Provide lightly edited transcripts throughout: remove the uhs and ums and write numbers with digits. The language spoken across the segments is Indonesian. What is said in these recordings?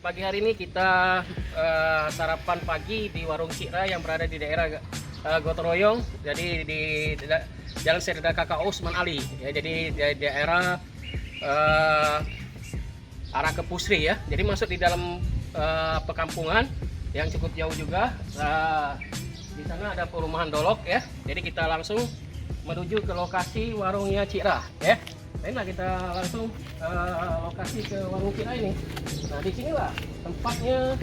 pagi hari ini kita sarapan pagi di warung Cira yang berada di daerah Gotong Royong. Jadi di Jalan Serdar Kakak Usman Ali. Ya, jadi di daerah arah ke Pusri ya. Jadi masuk di dalam perkampungan yang cukup jauh juga. Di sana ada perumahan Dolok ya. Jadi kita langsung menuju ke lokasi warungnya Cira ya. Nah, kita langsung lokasi ke warung Cira ini. Nah, di sinilah tempatnya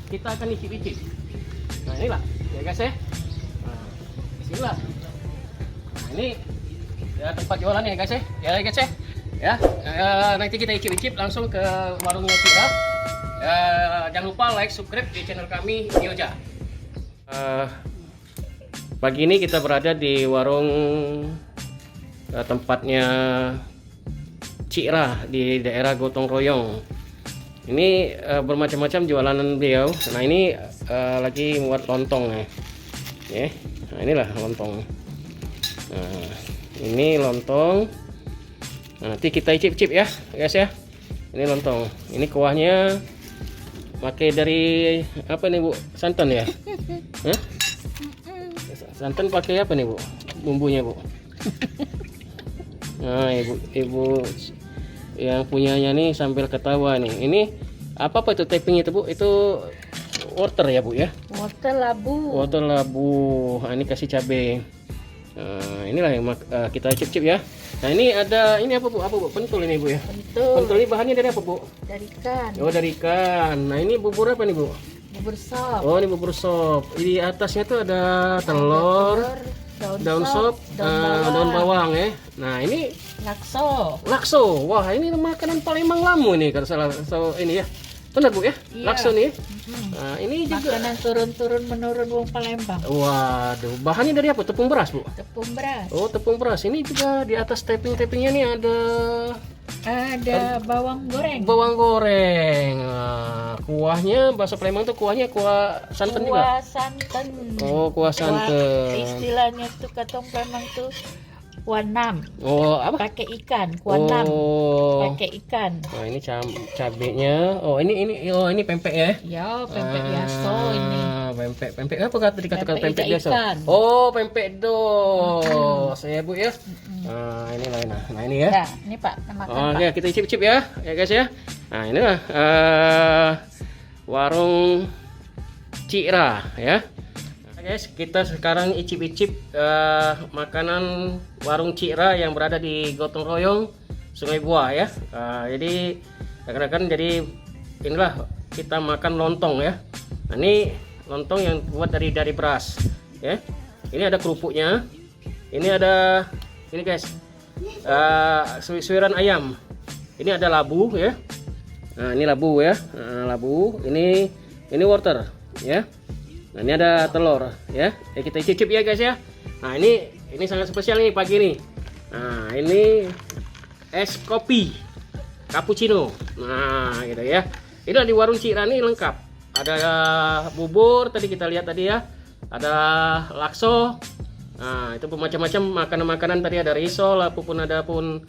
kita akan icip-icip. Nah, inilah ya guys ya. Nah, di sinilah. Nah, ini ya tempat jualan ya guys ya. Ya guys ya. Ya, nanti kita icip-icip langsung ke warungnya Cira. Jangan lupa like, subscribe di channel kami Yoja. Pagi ini kita berada di warung tempatnya Cira di daerah Gotong Royong. Ini bermacam-macam jualan beliau. Nah, ini lagi buat lontong nih. Ya. Nah, inilah lontong. Nah, ini lontong. Nah, nanti kita icip-icip ya, guys ya. Ini lontong. Ini kuahnya pakai dari apa nih, Bu? Santan ya? Hah? Santan pakai apa nih, Bu? Bumbunya, Bu? Nah, ibu yang punyanya nih sambil ketawa nih. Ini apa itu taping itu, Bu? Itu wortel ya, Bu ya? Wortel labu. Wortel labu. Nah, ini kasih cabai. Nah, inilah yang kita cip-cip ya. Nah, ini ada ini apa, Bu? Apa, Bu? Pentul ini, Bu ya? Pentul. Pentul ini bahannya dari apa, Bu? Dari ikan. Oh, dari ikan. Nah, ini bubur apa nih, Bu? Bubur sop. Oh, ini bubur sop. Di atasnya tuh ada telur, daun sop, daun bawang ya. Nah, ini lakso. lakso. Wah, ini makanan Palembang Lamu nih kalau salah. So, ini ya. Benar, Bu ya? Iya. Lakso nih. Nah, ini juga Makanan turun-turun menurun wong Palembang. waduh, bahannya dari apa? Tepung beras, Bu? Tepung beras. Oh, tepung beras. Ini juga di atas taping-tapingnya nih Ada bawang goreng. bawang goreng. Nah, kuahnya bahasa Palembang tuh kuahnya kuah santan juga. Kuah santan. Oh, kuah santan. Istilahnya tuh katong Palembang tuh kuah nam. Oh, apa? Pakai ikan. Kuah nam. Oh. Pakai ikan. Nah, ini cabenya. Oh, ini pempek ya. Ya, pempek biasa ini. Pempek apa kata dikatakan Pempek pempek biasa? ikan. Oh, pempek dos. Ya, Bu ya. Nah, ini lain. Nah, ini ya. Ya, ini Pak, makan Pak. Oke, kita icip-icip ya. Ya, guys ya. Nah, inilah warung Cira ya. Nah, guys, kita sekarang icip-icip makanan warung Cira yang berada di Gotong Royong, Sungai Buah ya. Jadi rekan-rekan, jadi inilah kita makan lontong ya. Nah, ini lontong yang buat dari beras ya. Ini ada kerupuknya. Ini ada ini guys, suiran ayam. Ini ada labu ya. Nah, ini labu ya. Nah, labu. Ini wortel ya. Nah, ini ada telur ya. Kita cicip ya guys ya. Nah, ini sangat spesial nih pagi ini. Nah, ini es kopi cappuccino. Nah, gitu ya. Ini di warung Cira nih lengkap. Ada bubur tadi kita lihat tadi ya. Ada lakso. Nah, itu macam-macam makanan-makanan tadi, ada risol, ada pun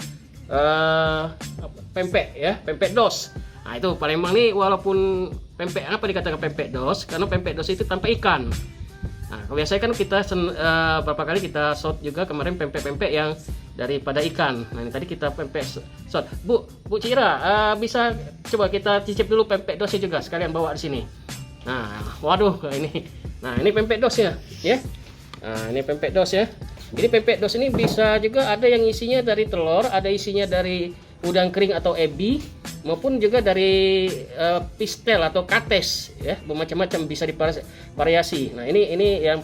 pempek ya, pempek dos. Nah, itu Palembang nih walaupun pempek apa dikatakan pempek dos, karena pempek dos itu tanpa ikan. Nah, biasanya kan kita berapa kali kita shot juga kemarin pempek-pempek yang daripada ikan. Nah, ini tadi kita pempek shot. Bu Cira, bisa coba kita cicip dulu pempek dosnya juga sekalian bawa di sini. Nah, waduh ini. Nah, ini pempek dosnya ya. Nah, ini pempek dos ya. Jadi pempek dos ini bisa juga ada yang isinya dari telur, ada isinya dari udang kering atau ebi, maupun juga dari pistel atau kates ya, bermacam-macam bisa divariasi. Nah, ini yang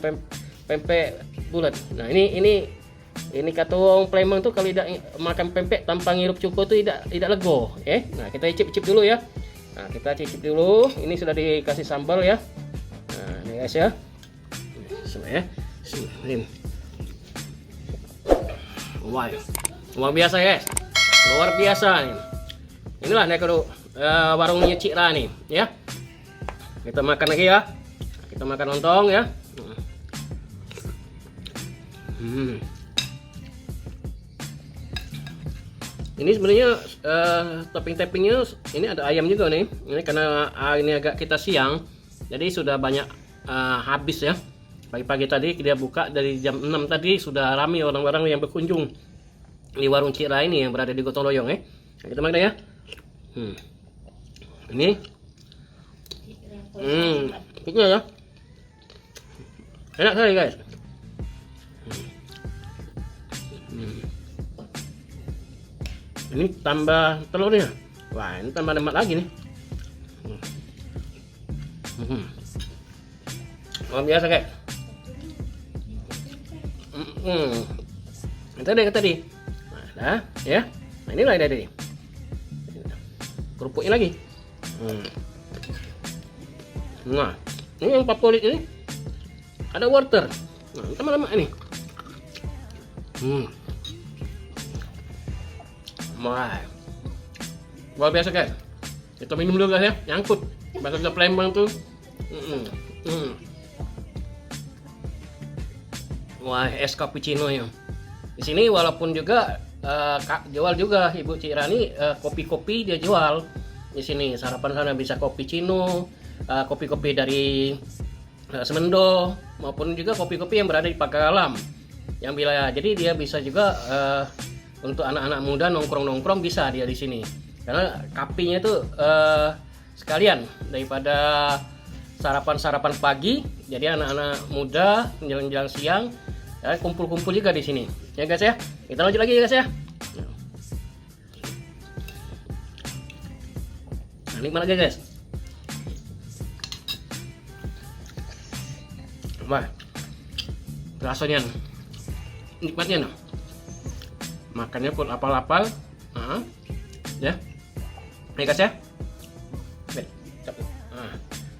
pempek bulat. Nah, ini kata orang Palembang tuh kalau tidak makan pempek tanpa ngirup cuko tuh tidak lego ya. Nah, kita icip-icip dulu ya. Nah, kita cicip dulu. Ini sudah dikasih sambal ya. Nah, ini guys ya. Bismillah ya. Bismillah. Wow. Luar biasa guys. Luar biasa nih. Inilah nih kalau warungnya Cira nih ya. Kita makan lagi ya. Kita makan lontong ya. Ini sebenarnya topping-toppingnya ini ada ayam juga nih. Ini karena ini agak kita siang, jadi sudah banyak habis ya. Pagi-pagi tadi dia buka dari jam 6 tadi sudah ramai orang-orang yang berkunjung di warung Cik Ra ini yang berada di Gotong Royong ya. Nah, kita makan ya. Ini ini ya. Enak sekali guys. Ini tambah telurnya. Wah, ini tambah lemak lagi nih. Oh, biasa kayak. Tadi. Nah, ya. Nah, inilah tadi. Kerupuknya lagi. Nah, ini yang favorit ini ada wortel. Nah, tambah lemak ini. Wah, luar biasa guys. Kita minum dulu guys ya, nyangkut. Bahasa kita Palembang tuh. Wah, es cappuccino ya. Di sini walaupun juga jual juga Ibu Cik Ra ini kopi-kopi dia jual. Di sini sarapan sana bisa cappuccino, kopi-kopi dari Semendo maupun juga kopi-kopi yang berada di Pagalan. Yang bila jadi dia bisa juga untuk anak-anak muda nongkrong-nongkrong bisa dia di sini. Karena kopinya itu sekalian daripada sarapan-sarapan pagi. Jadi anak-anak muda menjelang-jelang siang ya, kumpul-kumpul juga di sini. Ya guys ya. Kita lanjut lagi ya guys ya. Nah, nikmat lagi guys. Wah, rasanya nikmatnya no. Makannya pun apal-apal, ya. Nih guys ya.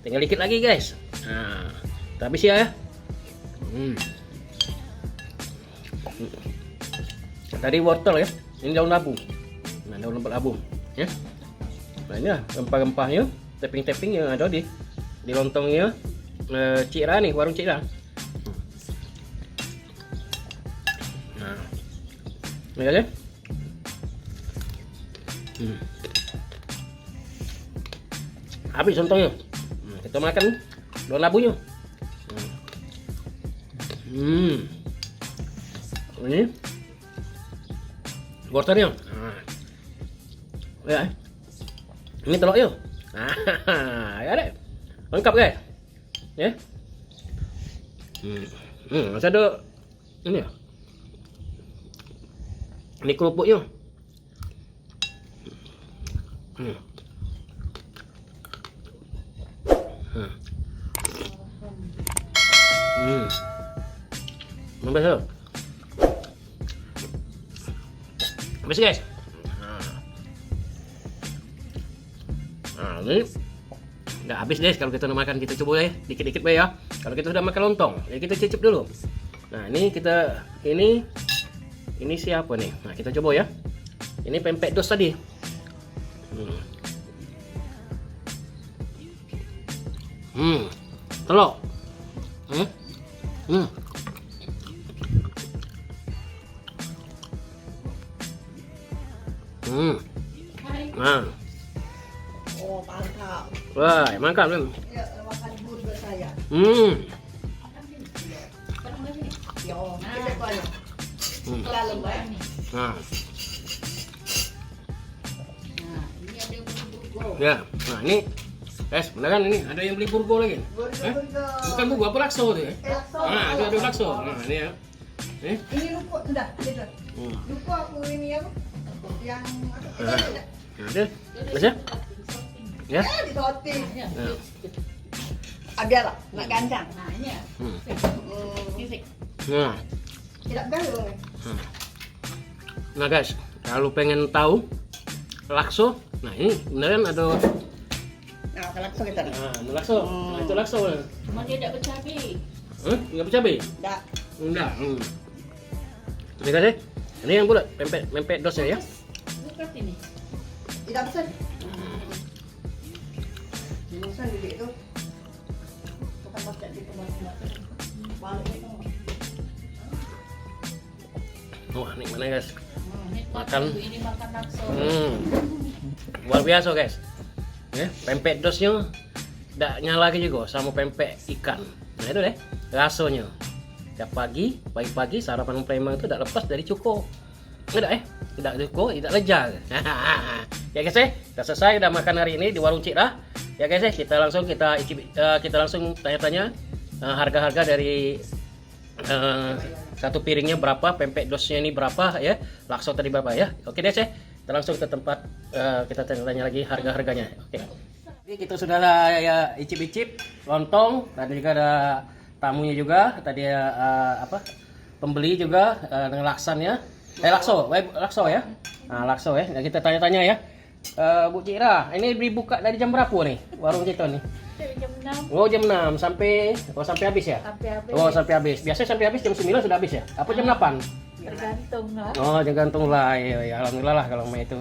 Tinggal dikit lagi guys. Nah, habis ya. Tadi wortel ya. Ini daun labu. Nah, daun labu, ya. Nah, ini rempah-rempahnya, topping-topping yang ada di lontongnya Cik Ra nih, warung Cik Ra. Nah, ini aja. Habis lontongnya. Kita makan daun labunya. Ini wortelnya. Ya. Ini telurnya. Ya deh. Lengkap guys. Ya. Masih ada ini ya. Ini kerupuknya. Nambah tuh. Habis guys. Nah, ini udah habis guys. Kalau kita makan kita coba ya dikit-dikit ya. Kalau kita sudah makan lontong, ya kita cicip dulu. Nah, ini kita ini siapa nih? Nah, kita coba ya. Ini pempek dos tadi. Telur. Nah. Oh, mantap. Wah, mantap kan? Ya, makan burger saya. Ya, kita banyak. Terlalu banyak. Nah, Ini ada burger. ya. Nah, ini guys, beneran ini ada yang beli burgo lagi. Burger. Bukan burgo, apa lakso tuh ya? Lakso. Nah, itu ada lakso. Nah, ini ya. Ini lupa, sudah, gitu. Lupa aku ini apa? Yang apa? Tidak. Nah, itu. Mas ya? Ya. Disoting. Nah. Biarlah, nak gancang. Nah, ini ya. Musik. Nah. Tidak galau. Nah, guys, kalau pengen tahu lakso, nah ini beneran ada. Nah, ke lakso kita. Nah, ini lakso. Nah, itu lakso. Cuma dia tidak bercabai. Nggak bercabai? Tidak. Enggak. Ini guys, ini yang bulat, pempek dosnya ya. Bukan ini. Tidak pesan. Pesan di itu. Bukan pakai di tempat-tempat. Balik itu. Wah, ini mana guys? Ini Makan. Ini makan lakso. Luar biasa guys. Ya, pempek dosnya tidak nyala lagi juga sama pempek ikan. Nah itu deh rasonya. Tiap pagi sarapan preman itu tidak lepas dari cuko. Tidak cuko, tidak lejar. Ya guys kita selesai udah makan hari ini di warung Cira. Ya guys kita langsung tanya-tanya harga-harga dari satu piringnya berapa, pempek dosnya ini berapa ya, lakso tadi berapa ya. Oke deh kita langsung ke tempat kita tanya-tanya lagi harga-harganya. Oke. Jadi kita sudah ya icip-icip lontong, tadi juga ada tamunya juga, tadi pembeli juga dengan laksannya. Lakso ya. Nah, lakso ya. Nah, kita tanya-tanya ya. Bu Cira, ini dibuka dari jam berapa nih warung kita nih? Dari jam 6 Oh, jam 6 sampai habis ya? sampai habis. Oh, sampai habis. Biasanya sampai habis jam 9 sudah habis ya? Apa jam 8? Tergantung lah. Oh, tergantung lah. Ya, alhamdulillah lah kalau itu.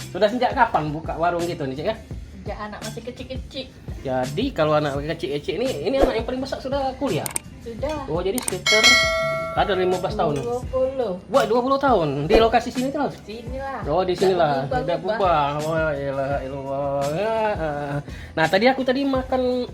Sudah sejak kapan buka warung gitu nih, Cik ya? Sejak anak masih kecil-kecil. Jadi kalau anak kecil-kecil ini anak yang paling besar sudah kuliah. Sudah. Oh, jadi sekitar ada 15 tahun. 20. Wah, 20 tahun di lokasi sini terus. Sinilah. Oh, di sinilah. Udah Udah berubah. Wah, iyalah. Nah, tadi aku makan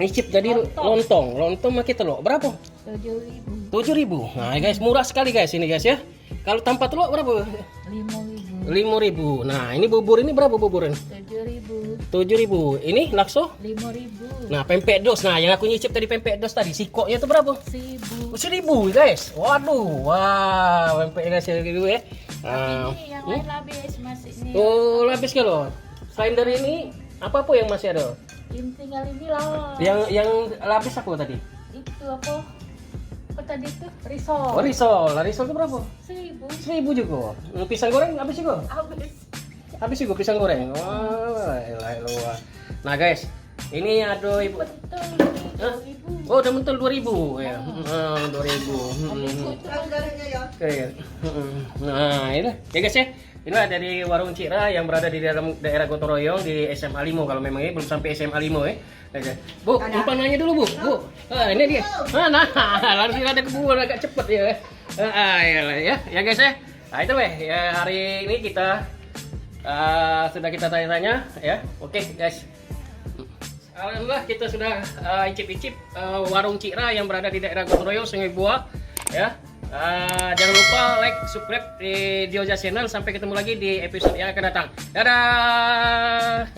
ngicip tadi lontong. Lontong sama telur. Berapa? 7.000. 7.000. Nah, guys, murah sekali guys ini guys ya. Kalau tanpa telur berapa? 5.000. 5.000. Nah, ini bubur ini berapa buburin? 7.000. 7.000. Ini lakso? 5.000. Nah, pempek dos. Nah, yang aku nyicip tadi pempek dos tadi. Sikoknya itu berapa? 1.000. 1.000 guys. Waduh. Wah, pempek guys dulu ya. Ini yang lain habis masih ini. Oh, habis kalau. Selain dari ini, apa yang masih ada? Ini tinggal ini lah. Yang lapis aku tadi. Itu apa? Apa tadi itu? Risol. Oh, risol. Lah, risol itu berapa? 1.000. 1.000 juga. Pisang goreng habis juga. Habis. Habis juga pisang goreng. Wah, elah. Nah, guys, ini ada ibu. Betul. Hah? 2.000. Oh, udah mentul 2.000 ya. 2.000. Harganya ya. Oke. Nah, ini ya guys ya. Inilah dari warung Cira yang berada di dalam daerah Gotong Royong di SMA 5 kalau memang ini belum sampai SMA 5 ya. Bu, umpan nanya dulu, Bu. Ini dia. Nah, langsung ada kebun agak cepet ya. Ya guys ya. Nah, itu ya hari ini kita sudah kita tanya-tanya ya. Oke, guys. Alhamdulillah kita sudah icip-icip warung Cira yang berada di daerah Gotong Royong Sungai Buah ya. Jangan lupa like, subscribe di Dioja Channel. Sampai ketemu lagi di episode yang akan datang. Dadah.